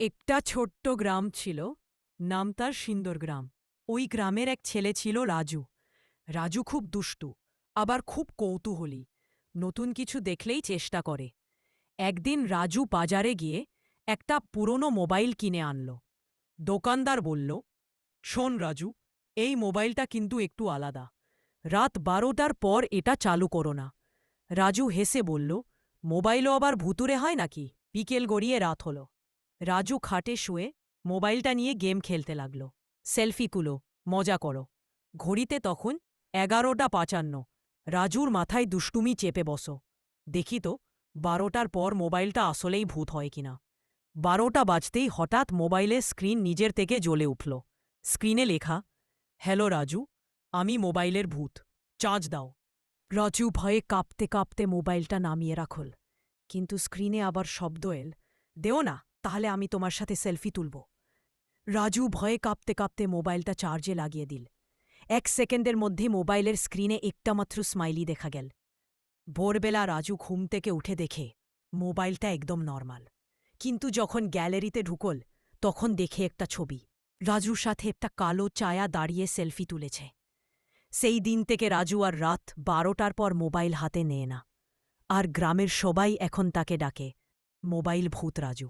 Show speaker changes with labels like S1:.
S1: একটা ছোট্ট গ্রাম ছিল, নাম তার সিন্দর গ্রাম। ওই গ্রামের এক ছেলে ছিল রাজু। রাজু খুব দুষ্টু, আবার খুব কৌতূহলী, নতুন কিছু দেখলেই চেষ্টা করে। একদিন রাজু বাজারে গিয়ে একটা পুরনো মোবাইল কিনে আনল। দোকানদার বলল, শোন রাজু, এই মোবাইলটা কিন্তু একটু আলাদা। রাত 12টার পর এটা চালু করো না। রাজু হেসে বলল, মোবাইলও আবার ভুতুরে হয় নাকি? বিকেল গড়িয়ে রাত হলো। রাজু খাটে শুয়ে মোবাইলটা নিয়ে গেম খেলতে লাগল। সেলফি তুলো, মজা করো। ঘড়িতে তখন 11টা 55। রাজুর মাথায় দুষ্টুমি চেপে বসো, দেখি তো 12টার পর মোবাইলটা আসলেই ভূত হয় কিনা। 12টা বাজতেই হঠাৎ মোবাইলের স্ক্রিন নিজের থেকে জ্বলে উঠল। স্ক্রিনে লেখা, হ্যালো রাজু, আমি মোবাইলের ভূত, চার্জ দাও। রাজু ভয়ে কাঁপতে কাঁপতে মোবাইলটা নামিয়ে রাখল, কিন্তু স্ক্রিনে আবার শব্দ এল, দেও না, তাহলে আমি তোমার সাথে সেলফি তুলব। রাজু ভয়ে কাঁপতে কাঁপতে মোবাইলটা চার্জে লাগিয়ে দিল। 1 সেকেন্ডের মধ্যে মোবাইলের স্ক্রিনে একটা মাত্র স্মাইলি দেখা গেল। ভোরবেলা রাজু ঘুম থেকে উঠে দেখে মোবাইলটা একদম নর্মাল, কিন্তু যখন গ্যালারিতে ঢুকল তখন দেখে একটা ছবি। রাজুর সাথে একটা কালো চায়া দাঁড়িয়ে সেলফি তুলেছে। সেই দিন থেকে রাজু আর রাত 12টার পর মোবাইল হাতে নেয় না। আর গ্রামের সবাই এখন তাকে ডাকে মোবাইল ভূত রাজু।